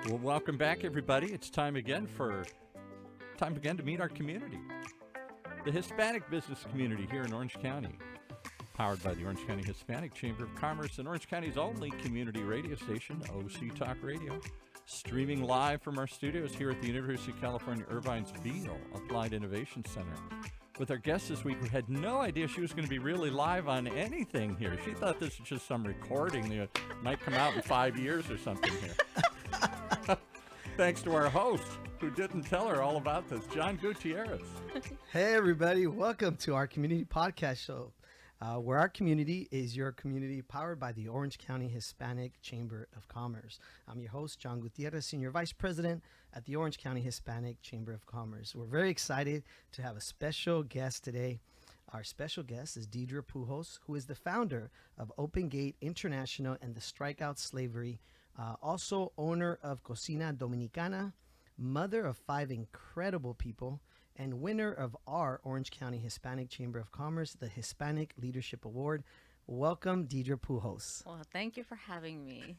Well, welcome back, everybody. It's time again to meet our community, the Hispanic business community here in Orange County, powered by the Orange County Hispanic Chamber of Commerce and Orange County's only community radio station, OC Talk Radio, streaming live from our studios here at the University of California, Irvine's Beale Applied Innovation Center. With our guest this week, we had no idea she was going to be really live on anything here. She thought this was just some recording that might come out in 5 years or something here. Thanks to our host, who didn't tell her all about this, John Gutierrez. Hey, everybody. Welcome to our community podcast show, where our community is your community, powered by the Orange County Hispanic Chamber of Commerce. I'm your host, John Gutierrez, Senior Vice President at the Orange County Hispanic Chamber of Commerce. We're very excited to have a special guest today. Our special guest is Deidre Pujols, who is the founder of Open Gate International and the Strikeout Slavery, also owner of Cocina Dominicana, mother of 5 incredible people, and winner of our Orange County Hispanic Chamber of Commerce, the Hispanic Leadership Award. Welcome, Deidre Pujols. Well, thank you for having me.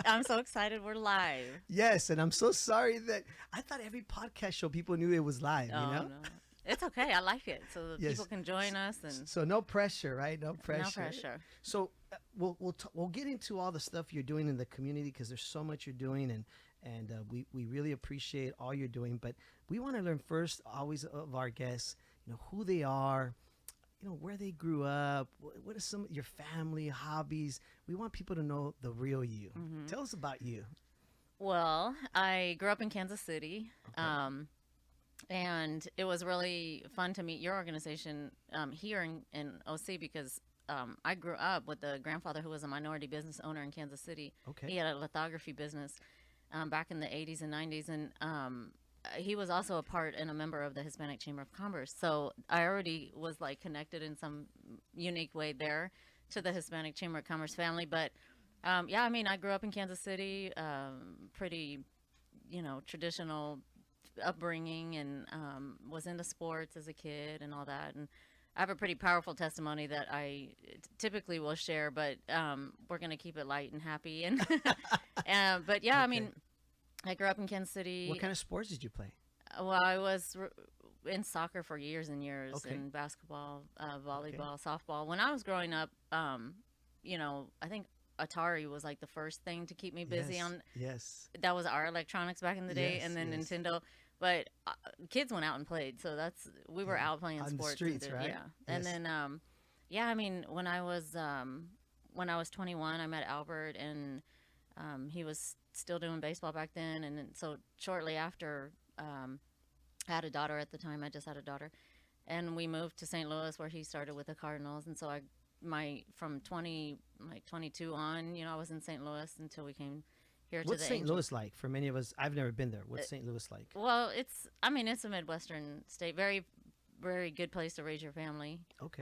I'm so excited we're live. Yes, and I'm so sorry that I thought every podcast show people knew it was live, Oh, you know? no. It's okay. I like it. So that Yes. people can join us. And So no pressure, right? No pressure. No pressure. So we'll get into all the stuff you're doing in the community, because there's so much you're doing, and we really appreciate all you're doing. But we want to learn first, always, of our guests, who they are, where they grew up, what are some of your family hobbies. We want people to know the real you. Mm-hmm. Tell us about you. Well, I grew up in Kansas City. Okay. And it was really fun to meet your organization here in OC, because I grew up with a grandfather who was a minority business owner in Kansas City. Okay. He had a lithography business back in the 80s and 90s. And he was also a part and a member of the Hispanic Chamber of Commerce. So I already was like connected in some unique way there to the Hispanic Chamber of Commerce family. But yeah, I mean, I grew up in Kansas City, pretty, traditional upbringing, and was into sports as a kid and all that. And I have a pretty powerful testimony that I typically will share, but we're going to keep it light and happy. And but yeah, Okay. I mean, I grew up in Kansas City. What kind of sports did you play? Well, I was in soccer for years and years, Okay. and basketball, volleyball, softball. When I was growing up, I think Atari was like the first thing to keep me busy on. Yes. That was our electronics back in the day, Yes, and then yes. Nintendo. But kids went out and played, so we were out playing On the sports. streets, right? Yeah, and Yes. then yeah, I mean, when I was 21, I met Albert, and he was still doing baseball back then, and then, so shortly after, I had a daughter at the time. I just had a daughter, and we moved to St. Louis, where he started with the Cardinals, and so from 22 on, I was in St. Louis until we came here What's to the St. Louis like? For many of us, I've never been there. What's St. Louis like? Well, it's a Midwestern state. Very, very good place to raise your family. Okay.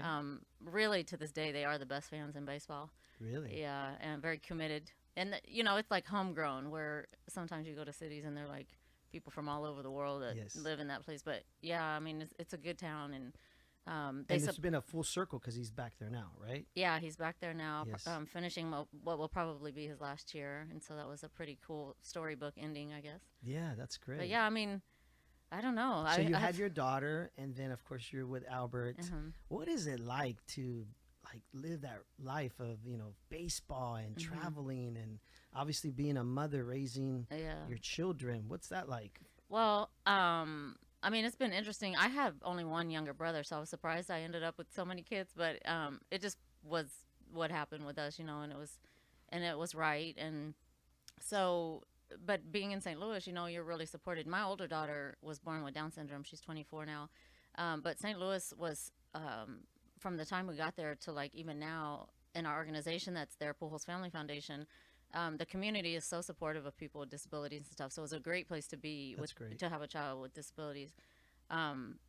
Really, to this day, they are the best fans in baseball. Really? Yeah, and very committed. And it's like homegrown, where sometimes you go to cities and they're like people from all over the world that Yes. live in that place. But yeah, I mean, it's a good town, and And it's been a full circle, because he's back there now, right? yeah, he's back there now, Yes. finishing what will probably be his last year, and so that was a pretty cool storybook ending, I guess. Yeah, that's great. But yeah, I mean, I don't know. So you I had your daughter, and then of course you're with Albert. Mhm. What is it like to live that life of baseball and Mhm. traveling, and obviously being a mother raising Yeah. your children? What's that like? Well, I mean, it's been interesting. I have only one younger brother, so I was surprised I ended up with so many kids. But it just was what happened with us, and it was right. And so, but being in St. Louis, you're really supported. My older daughter was born with Down syndrome. She's 24 now. But St. Louis was, from the time we got there to like even now, in our organization that's there, Pujols Family Foundation, the community is so supportive of people with disabilities and stuff. So it's a great place to be That's great. to have a child with disabilities. And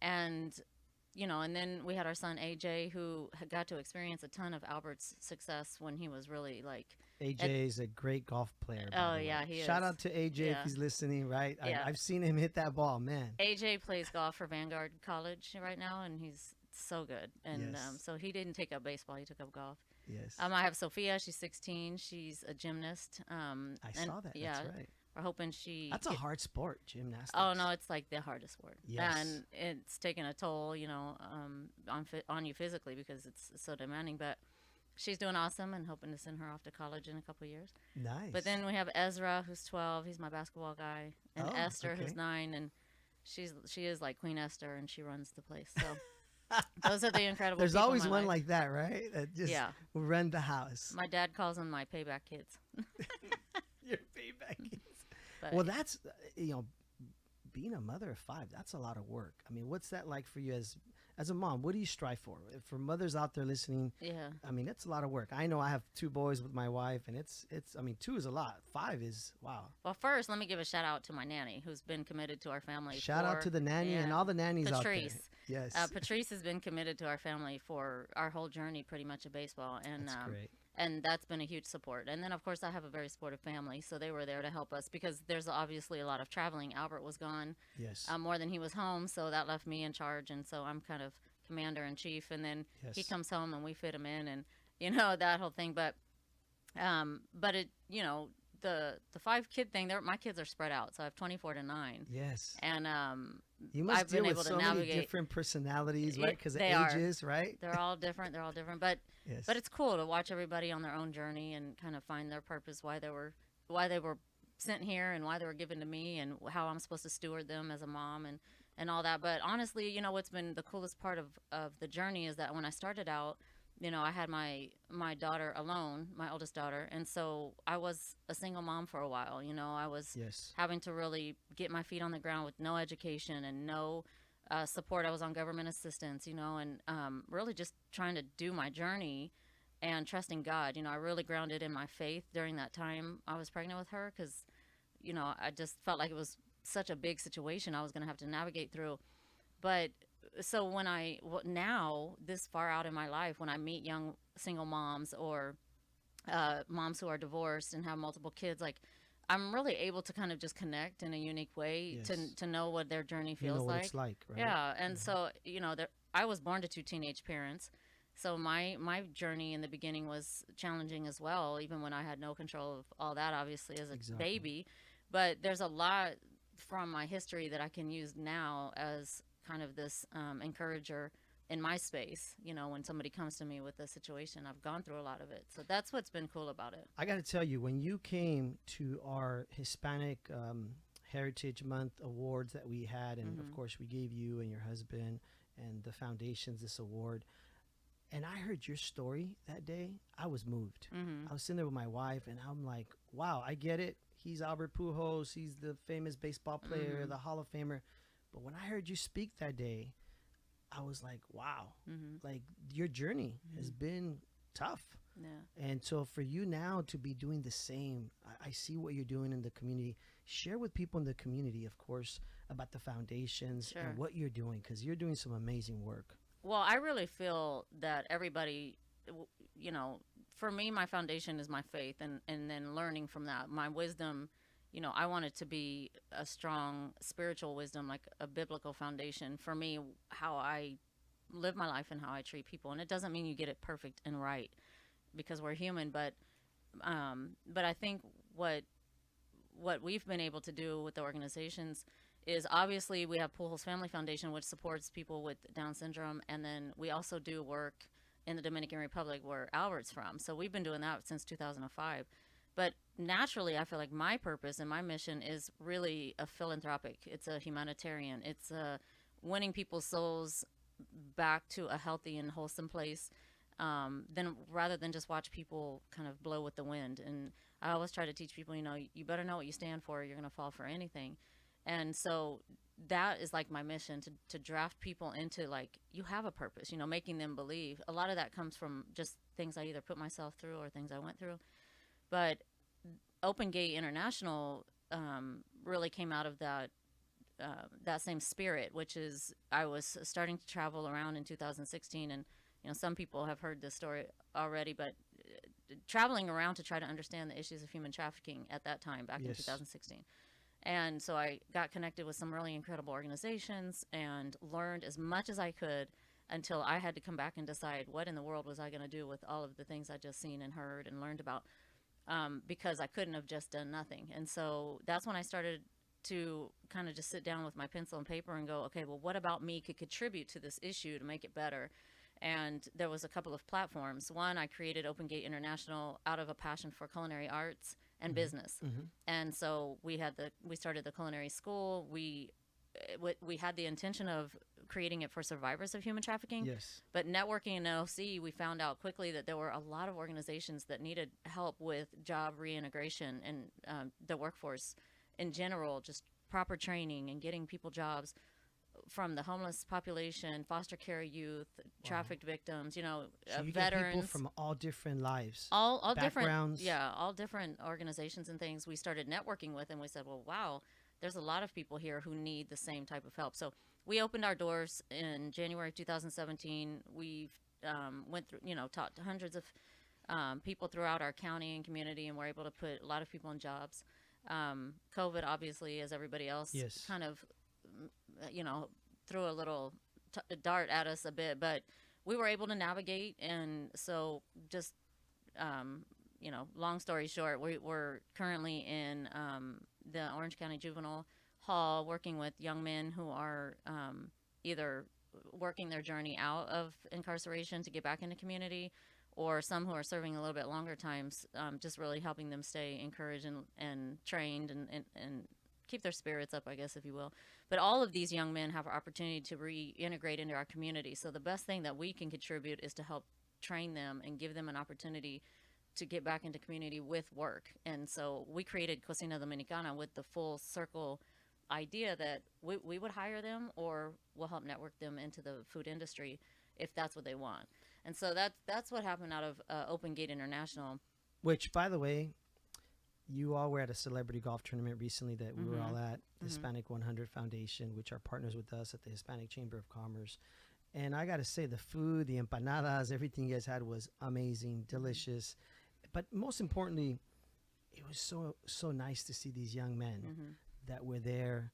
then we had our son AJ, who had got to experience a ton of Albert's success when he was really like. AJ is a great golf player. by Oh, the way. yeah, he Shout is. out to AJ Yeah. if he's listening, right? Yeah. I've seen him hit that ball, man. AJ plays golf for Vanguard College right now, and he's so good. And Yes. so he didn't take up baseball; he took up golf. Yes. I have Sophia. She's 16. She's a gymnast. I saw that. Yeah, That's right. we're hoping she. That's a hard sport, gymnastics. Oh no, it's like the hardest sport, Yes. and it's taking a toll, on you physically because it's so demanding. But she's doing awesome, and hoping to send her off to college in a couple of years. Nice. But then we have Ezra, who's 12. He's my basketball guy, and Oh, Esther, okay. who's 9, and she is like Queen Esther, and she runs the place. So those are the incredible. There's people in always my one life. like that, right? That just Yeah. will run the house. My dad calls them my payback kids. Your feedback. But Well, that's being a mother of 5. That's a lot of work. I mean, what's that like for you as a mom? What do you strive for? For mothers out there listening, yeah. I mean, it's a lot of work. I know I have 2 boys with my wife, and it's. I mean, 2 is a lot. 5 is wow. Well, first, let me give a shout out to my nanny, who's been committed to our family. Shout out to the nanny and yeah, all the nannies Patrice. out there. Yes, Patrice has been committed to our family for our whole journey, pretty much, of baseball, and that's great. and that's been a huge support. And then, of course, I have a very supportive family, so they were there to help us because there's obviously a lot of traveling. Albert was gone Yes, more than he was home, so that left me in charge, and so I'm kind of commander in chief. And then he yes. comes home, and we fit him in, and that whole thing. But it the 5-kid thing. My kids are spread out, so I have 24 to 9, Yes. and You must I've deal been with able to so many navigate. different personalities, right? Because of They are. ages, right? They're all different. They're all different, but Yes. it's cool to watch everybody on their own journey and kind of find their purpose, why they were sent here, and why they were given to me, and how I'm supposed to steward them as a mom, and all that. But honestly, what's been the coolest part of the journey is that when I started out, I had my daughter alone, my oldest daughter, and so I was a single mom for a while. I was Yes. having to really get my feet on the ground with no education and no support. I was on government assistance, and really just trying to do my journey and trusting God. I really grounded in my faith during that time I was pregnant with her because, I just felt like it was such a big situation I was going to have to navigate through. But so when now this far out in my life, when I meet young single moms or moms who are divorced and have multiple kids, like I'm really able to kind of just connect in a unique way Yes. to know what their journey You feels know what like. it's like, right? Yeah, and so I was born to 2 teenage parents, so my journey in the beginning was challenging as well, even when I had no control of all that, obviously, as a Exactly. baby. But there's a lot from my history that I can use now as kind of this encourager in my space. When somebody comes to me with a situation, I've gone through a lot of it, so that's what's been cool about it. I got to tell you, when you came to our Hispanic Heritage Month awards that we had, and of course we gave you and your husband and the foundations this award, and I heard your story that day, I was moved. I was sitting there with my wife, and I'm like, wow, I get it. He's Albert Pujols. He's the famous baseball player, the Hall of Famer. But when I heard you speak that day, I was like, wow, like your journey has been tough. Yeah. And so for you now to be doing the same, I see what you're doing in the community. Share with people in the community, of course, about the foundations Sure. and what you're doing, because you're doing some amazing work. Well, I really feel that everybody, for me, my foundation is my faith, and then learning from that, my wisdom. I want it to be a strong spiritual wisdom, like a biblical foundation for me, how I live my life and how I treat people. And it doesn't mean you get it perfect and right, because we're human. But I think what we've been able to do with the organizations is, obviously we have Pujols Family Foundation, which supports people with Down syndrome, and then we also do work in the Dominican Republic, where Albert's from. So we've been doing that since 2005. But naturally, I feel like my purpose and my mission is really a philanthropic. It's a humanitarian. It's winning people's souls back to a healthy and wholesome place, then rather than just watch people kind of blow with the wind. And I always try to teach people, you better know what you stand for. You're going to fall for anything. And so that is like my mission, to draft people into, like, you have a purpose, making them believe. A lot of that comes from just things I either put myself through or things I went through. But Open Gate International really came out of that same spirit, which is, I was starting to travel around in 2016, and some people have heard this story already, but traveling around to try to understand the issues of human trafficking at that time, back in Yes. 2016. And so I got connected with some really incredible organizations and learned as much as I could, until I had to come back and decide what in the world was I going to do with all of the things I just seen and heard and learned about. because I couldn't have just done nothing. And so that's when I started to kind of just sit down with my pencil and paper and go, okay, well, what about me could contribute to this issue to make it better? And there was a couple of platforms. One, I created Open Gate International out of a passion for culinary arts and business. And so we started the culinary school. We had the intention of creating it for survivors of human trafficking. Yes. But networking in NOC, we found out quickly that there were a lot of organizations that needed help with job reintegration and the workforce in general, just proper training and getting people jobs, from the homeless population, foster care youth, trafficked victims, So you get veterans. people from all different lives, all backgrounds. different, all different organizations and things we started networking with, and we said, well, wow, there's a lot of people here who need the same type of help. So we opened our doors in January of 2017. We went through, taught hundreds of people throughout our county and community, and were able to put a lot of people in jobs. COVID, obviously, as everybody else, Yes. kind of, threw a little dart at us a bit, but we were able to navigate. And so just, long story short, we're currently in the Orange County Juvenile Hall working with young men who are either working their journey out of incarceration to get back into community, or some who are serving a little bit longer times, just really helping them stay encouraged and trained and keep their spirits up, I guess, if you will. But all of these young men have an opportunity to reintegrate into our community. So the best thing that we can contribute is to help train them and give them an opportunity to get back into community with work. And so we created Cocina Dominicana with the full circle idea that we would hire them, or we'll help network them into the food industry if that's what they want. And so that's what happened out of Open Gate International. Which, by the way, you all were at a celebrity golf tournament recently that we were all at, the Hispanic 100 Foundation, which are partners with us at the Hispanic Chamber of Commerce. And I got to say, the food, the empanadas, everything you guys had was amazing, delicious. But most importantly, it was so nice to see these young men that were there,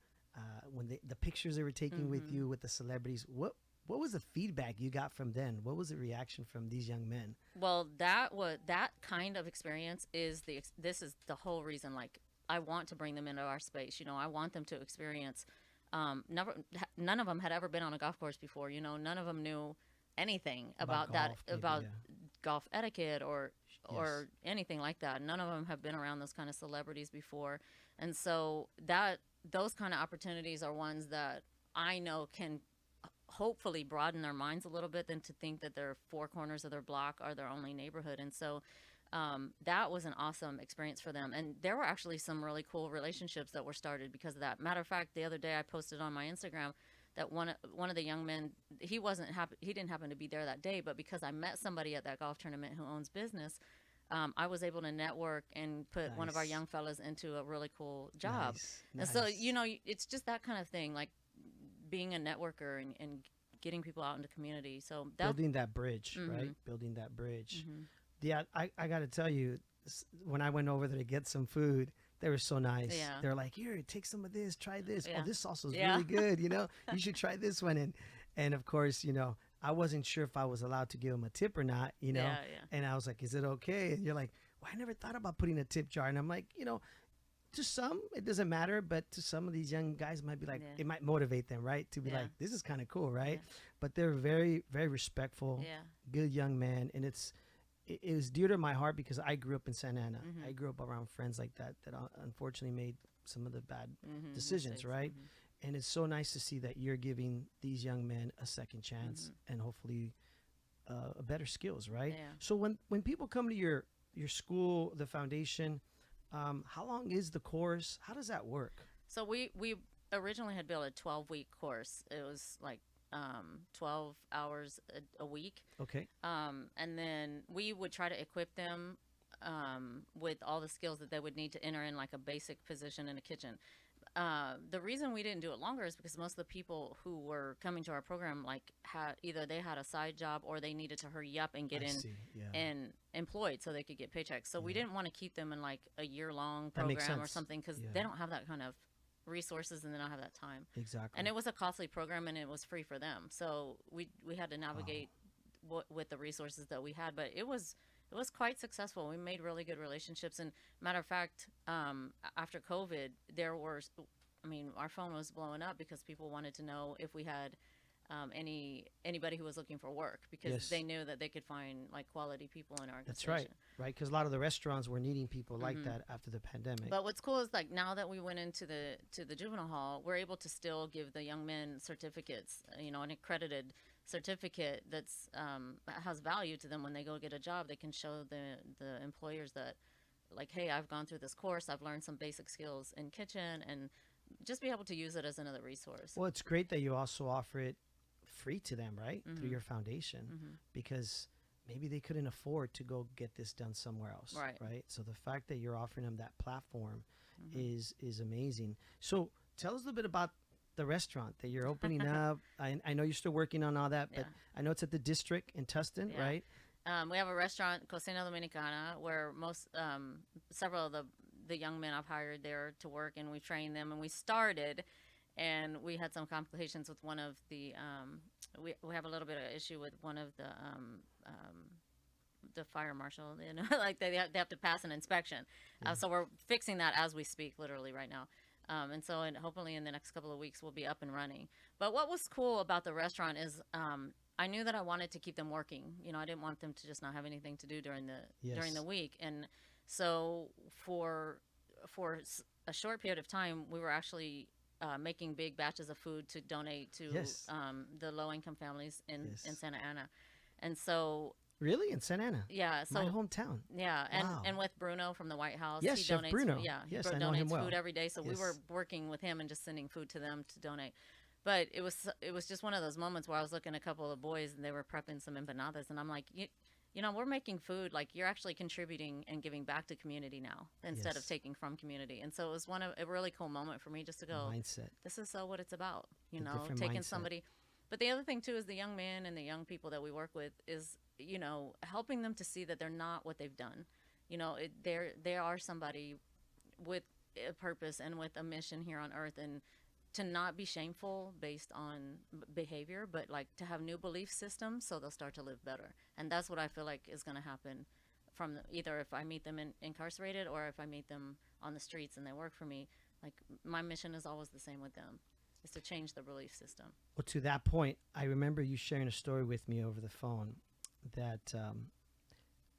when the pictures they were taking with you, with the celebrities. What was the feedback you got from them? What was the reaction from these young men? Well, that kind of experience is this is the whole reason. Like, I want to bring them into our space. I want them to experience. None of them had ever been on a golf course before. None of them knew anything about that, golf etiquette or anything like that. None of them have been around those kind of celebrities before, and so those kind of opportunities are ones that I know can hopefully broaden their minds a little bit than to think that their four corners of their block are their only neighborhood. And so that was an awesome experience for them. And there were actually some really cool relationships that were started because of that. Matter of fact, the other day I posted on my Instagram that one of the young men, he didn't happen to be there that day, but because I met somebody at that golf tournament who owns business, I was able to network and put one of our young fellas into a really cool job. And so, it's just that kind of thing, like being a networker and getting people out into community. So building that bridge, right? Building that bridge. Yeah, I got to tell you, when I went over there to get some food, they were so nice. Yeah. They're like, here, take some of this, try this. Yeah. Oh, this sauce is really good. You should try this one. And of course, I wasn't sure if I was allowed to give them a tip or not, Yeah. And I was like, is it okay? And you're like, well, I never thought about putting a tip jar. And I'm like, to some, it doesn't matter. But to some of these young guys, might be like, it might motivate them, right? To be like, this is kind of cool, right? Yeah. But they're very, very respectful, good young man. And it was dear to my heart because I grew up in Santa Ana. I grew up around friends like that unfortunately made some of the bad decisions, right? And it's so nice to see that you're giving these young men a second chance and hopefully better skills, right? Yeah. So when people come to your school, the foundation, how long is the course? How does that work? So we originally had built a 12-week course. It was like 12 hours a week. Okay. And then we would try to equip them with all the skills that they would need to enter in like a basic position in a kitchen. The reason we didn't do it longer is because most of the people who were coming to our program either they had a side job or they needed to hurry up and get and employed so they could get paychecks. So we didn't want to keep them in like a year-long program or something because they don't have that kind of resources and they don't have that time. Exactly. And it was a costly program and it was free for them. So we had to navigate with the resources that we had, but it was it was quite successful. We made really good relationships, and matter of fact, after COVID, there were, I mean, our phone was blowing up because people wanted to know if we had anybody who was looking for work, because Yes. they knew that they could find like quality people in our That's organization. right. Because a lot of the restaurants were needing people like that after the pandemic. But what's cool is like now that we went into the juvenile hall, we're able to still give the young men certificates, an accredited certificate that's has value to them when they go get a job. They can show the employers that, like, hey, I've gone through this course, I've learned some basic skills in kitchen, and just be able to use it as another resource. Well, it's great that you also offer it free to them, right? Through your foundation, because maybe they couldn't afford to go get this done somewhere else. Right. So the fact that you're offering them that platform is amazing. So tell us a little bit about the restaurant that you're opening up. I know you're still working on all that, but Yeah. I know it's at the district in Tustin, Yeah. right? We have a restaurant, Cocina Dominicana, where several of the young men I've hired there to work, and we trained them, and we started, and we had some complications with one of the, we have a little bit of issue with one of the fire marshal, like they have to pass an inspection. So we're fixing that as we speak, literally right now. And hopefully in the next couple of weeks we'll be up and running. But what was cool about the restaurant is I knew that I wanted to keep them working. I didn't want them to just not have anything to do during the week. And so for a short period of time, we were actually making big batches of food to donate to the low-income families in Santa Ana. And so Really? In Santa Ana? yeah, so My hometown. yeah, and Wow. and with Bruno from the White House, Yes, he Chef donates. Bruno. Yeah, Yes, he I know him donates well. food every day. So we Yes. were working with him and just sending food to them to donate. But it was just one of those moments where I was looking at a couple of boys and they were prepping some empanadas, and I'm like, we're making food. Like, you're actually contributing and giving back to community now instead of Yes. taking from community. And so it was a really cool moment for me just to go, Mindset. this is what it's about, different taking mindset. somebody. But the other thing too is the young men and the young people that we work with is, helping them to see that they're not what they've done. They are somebody with a purpose and with a mission here on earth, and to not be shameful based on behavior, but like to have new belief systems so they'll start to live better. And that's what I feel like is going to happen from either if I meet them incarcerated or if I meet them on the streets and they work for me. Like, my mission is always the same with them, is to change the belief system. Well, to that point, I remember you sharing a story with me over the phone that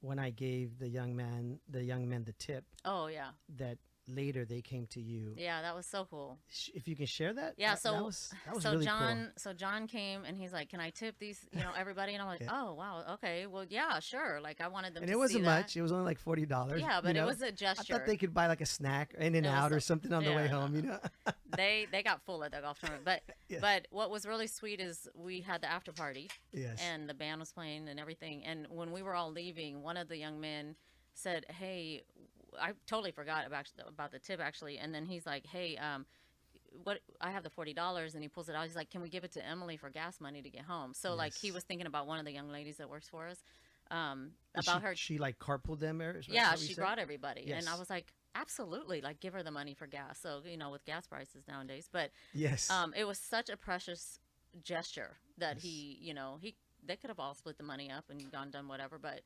when I gave the young men the tip, Oh yeah, that later they came to you. yeah, that was so cool. If you can share that, Yeah, that was so really John, so John came and he's like, "Can I tip these, everybody?" And I'm like, Yeah. "Oh wow, okay, well yeah, sure." Like, I wanted them And to it see wasn't that. much. It was only like $40. Yeah, but it was a I gesture. thought they could buy like a snack, in and It was out, or so- something on the way yeah, no, home. They got full at the golf tournament, but Yeah. but what was really sweet is we had the after party Yes. and the band was playing and everything. And when we were all leaving, one of the young men said, "Hey," I totally forgot about the tip actually. And then he's like, "Hey, what? I have the $40," and he pulls it out. He's like, "Can we give it to Emily for gas money to get home?" So like, he Yes. was thinking about one of the young ladies that works for us, And about her. She like carpooled them, or is that Yeah, what you she said? brought everybody, and I Yes. was like, absolutely, like, give her the money for gas. So with gas prices nowadays, but Yes. it was such a precious gesture that Yes. they could have all split the money up and done whatever, but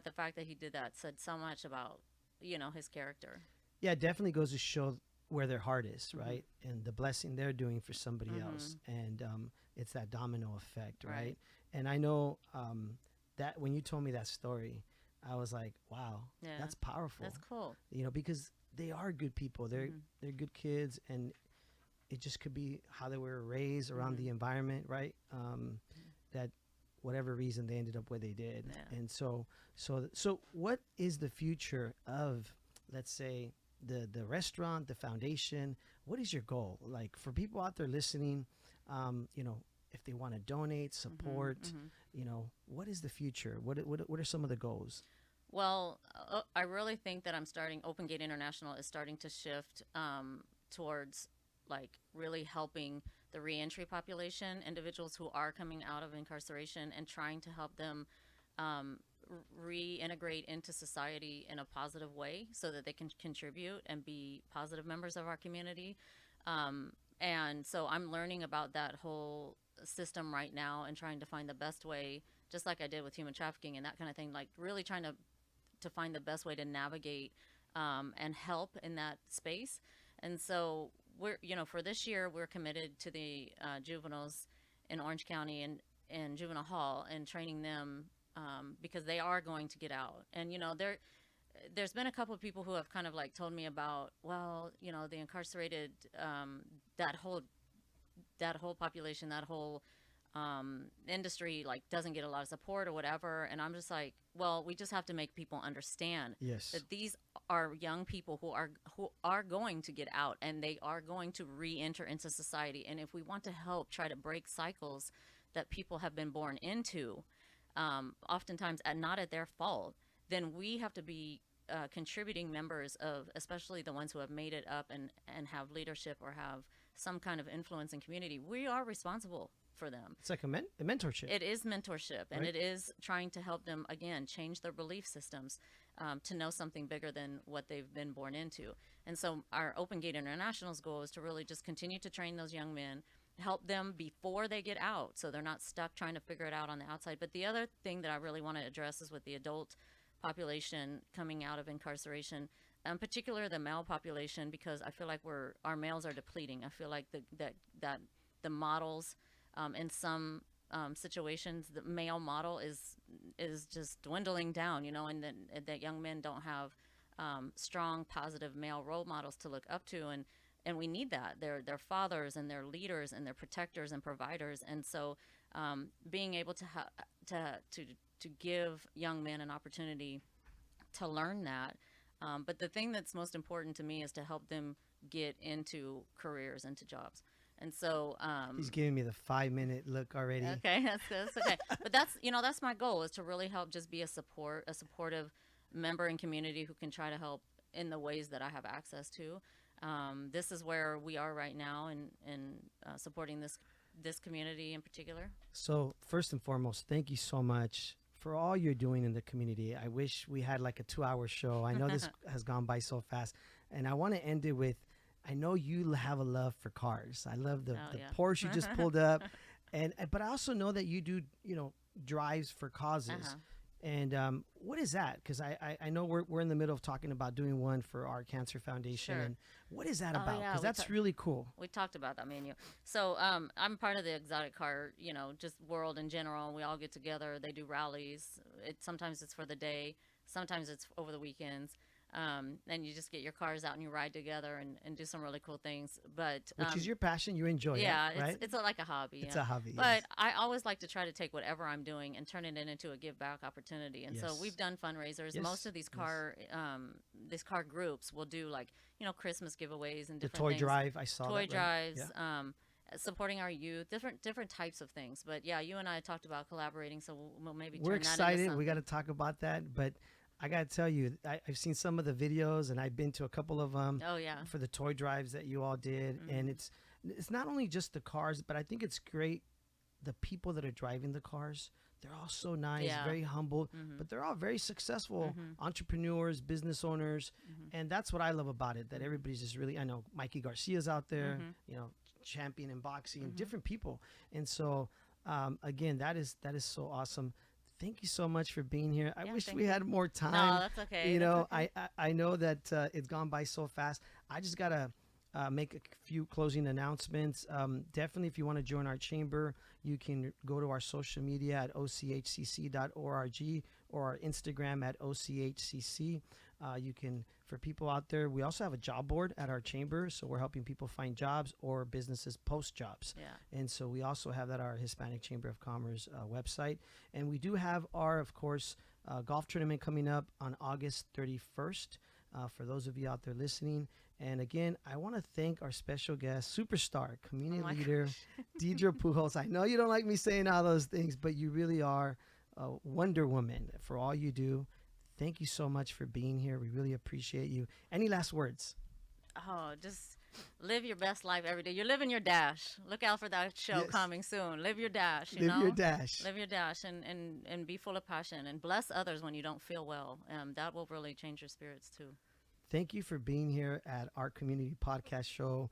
the fact that he did that said so much about his character. Yeah, it definitely goes to show where their heart is, right? And the blessing they're doing for somebody else. And it's that domino effect, right? Right. And I know that when you told me that story, I was like, wow, Yeah, that's powerful. that's cool. Because they are good people. They're good kids, and it just could be how they were raised around the environment, right? That whatever reason they ended up where they did. Yeah. And so what is the future of, let's say, the restaurant, the foundation? What is your goal? Like, for people out there listening, if they want to donate, support, what is the future? What are some of the goals? Well, I really think that Open Gate International is starting to shift towards like really helping the reentry population, individuals who are coming out of incarceration, and trying to help them reintegrate into society in a positive way so that they can contribute and be positive members of our community. And so I'm learning about that whole system right now and trying to find the best way just like I did with human trafficking and that kind of thing, like really trying to find the best way to navigate and help in that space. And so we're, for this year, we're committed to the juveniles in Orange County and juvenile hall and training them because they are going to get out. And, there's been a couple of people who have kind of like told me about, well, the incarcerated, that whole population, that whole industry like doesn't get a lot of support or whatever. And I'm just like, well, we just have to make people understand that these are young people who are going to get out and they are going to re-enter into society. And if we want to help try to break cycles that people have been born into, oftentimes not at their fault, then we have to be contributing members of, especially the ones who have made it up and have leadership or have some kind of influence in community. We are responsible for them. It's like a mentorship. It is mentorship, and Right. it is trying to help them, again, change their belief systems to know something bigger than what they've been born into. And so our Open Gate International's goal is to really just continue to train those young men, help them before they get out so they're not stuck trying to figure it out on the outside. But the other thing that I really want to address is with the adult population coming out of incarceration, in particular the male population, because I feel like our males are depleting. I feel like that the models in some situations, the male model is just dwindling down, and that young men don't have strong, positive male role models to look up to, and we need that. They're fathers and they're leaders and they're protectors and providers, and so being able to give young men an opportunity to learn that. But the thing that's most important to me is to help them get into careers, into jobs. And so He's giving me the 5-minute look already. okay, that's okay. But that's my goal, is to really help just be a supportive member in community who can try to help in the ways that I have access to. This is where we are right now in supporting this community in particular. So first and foremost, thank you so much for all you're doing in the community. I wish we had like a 2-hour show. I know this has gone by so fast, and I want to end it with, I know you have a love for cars. I love the yeah. Porsche you just pulled up, but I also know that you do drives for causes. Uh-huh. And what is that? Because I know we're in the middle of talking about doing one for our cancer foundation. Sure. And what is that Oh, about? yeah, Because that's really cool. We talked about that menu. So I'm part of the exotic car, just world in general. We all get together. They do rallies. Sometimes it's for the day. Sometimes it's over the weekends. And you just get your cars out and you ride together and do some really cool things. But Which is your passion. You enjoy yeah, it, right? it's like a hobby. It's yeah. a hobby. But yes. I always like to try to take whatever I'm doing and turn it into a give back opportunity. And so Yes. we've done fundraisers. Yes, Most of these car groups will do like Christmas giveaways and The different toy things. drive, I saw Toy that. right? drives, Yeah. supporting our youth, different types of things. But yeah, you and I talked about collaborating, so we'll maybe We're turn that into excited. We something. got to talk about that. But I got to tell you, I've seen some of the videos, and I've been to a couple of them Oh yeah. for the toy drives that you all did. Mhm. And it's not only just the cars, but I think it's great. The people that are driving the cars, they're all so nice, Yeah. very humble, Mhm. but they're all very successful Mhm. entrepreneurs, business owners. Mhm. And that's what I love about it, that everybody's just really, I know Mikey Garcia's out there, Mhm. champion in boxing, Mhm. different people. And so, again, that is so awesome. Thank you so much for being here. I Yeah, wish thank we you. had more time. No, that's okay. You that's know, okay. I know that it's gone by so fast. I just got to make a few closing announcements. Definitely, if you want to join our chamber, you can go to our social media at ochcc.org or our Instagram at ochcc. You can, for people out there, we also have a job board at our chamber. So we're helping people find jobs or businesses post jobs. Yeah. And so we also have that at our Hispanic Chamber of Commerce website. And we do have our, of course, golf tournament coming up on August 31st for those of you out there listening. And again, I want to thank our special guest, superstar, community my leader, Deidre Pujols. I know you don't like me saying all those things, but you really are a Wonder Woman for all you do. Thank you so much for being here. We really appreciate you. Any last words? Oh, just live your best life every day. You're living your dash. Look out for that show Yes. coming soon. Live your dash. Live your dash. Live your dash and be full of passion and bless others when you don't feel well. That will really change your spirits too. Thank you for being here at our community podcast show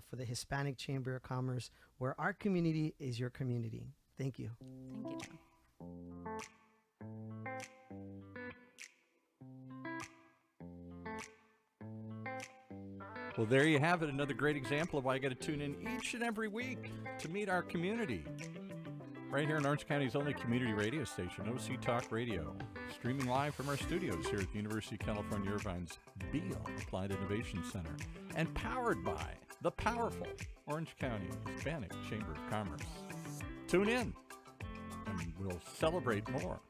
for the Hispanic Chamber of Commerce, where our community is your community. Thank you. Thank you, John. Well, there you have it. Another great example of why I got to tune in each and every week to meet our community. Right here in Orange County's only community radio station, OC Talk Radio. Streaming live from our studios here at the University of California, Irvine's Beale Applied Innovation Center. And powered by the powerful Orange County Hispanic Chamber of Commerce. Tune in, and we'll celebrate more.